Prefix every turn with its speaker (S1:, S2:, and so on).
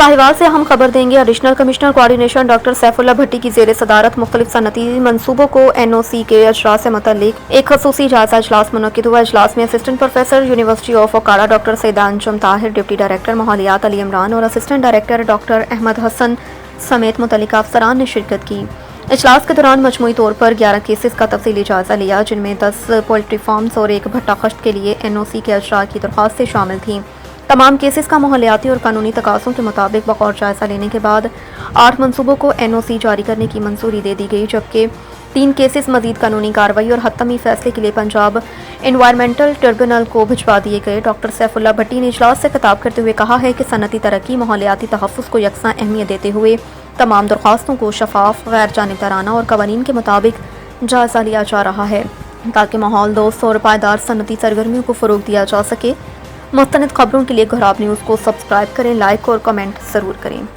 S1: साहिवाल से हम खबर देंगे। Additional commissioner coordination doctor Saifullah Bhatti की ज़ेर सदारत मुख्तलिफ सनती मनसूबों को NOC के अजलास से मुतल्लिक एक खसूसी जायजा इजलास मुनक्किद हुआ। इजलास में assistant professor university of Okara doctor Syed Anjum Tahir, deputy director माहौलियात अली इमरान और assistant director doctor Ahmad Hasan समेत मुतल्लिका अफसरान ने शिरकत की। इजलास के दौरान मजमूई तौर पर 11 केसेस का तफसीली जायजा लिया, जिनमें 10 पोल्ट्री फार्म्स और एक भट्टा खश्त के लिए NOC के अजरा की दरख्वास्तें शामिल थीं। तमाम केसेस का माहौलियाती और कानूनी तकाज़ों के मुताबिक बगौर जायजा लेने के बाद 8 मनसूबों को NOC जारी करने की मंजूरी दे दी गई, जबकि 3 केसेस मजीद कानूनी कार्रवाई और हतमी फैसले के लिए पंजाब एनवायरमेंटल ट्रिब्यूनल को भिजवा दिए गए। डॉक्टर सैफुल्लाह भट्टी ने इजलास से खिताब करते हुए कहा है कि सनती तरक्की, माहौलियाती तहफ़्फ़ुज़ को यकसां अहमियत देते हुए तमाम दरख्वास्तों को शफाफ, गैर जानिबदाराना और कवानीन के मुताबिक जायजा लिया जा रहा है ताकि माहौल दोस्त और पायदार सनती सरगर्मियों को फ़रोग़ दिया जा सके। मुस्तनिद खबरों के लिए घराब न्यूज़ को सब्सक्राइब करें, लाइक और कमेंट ज़रूर करें।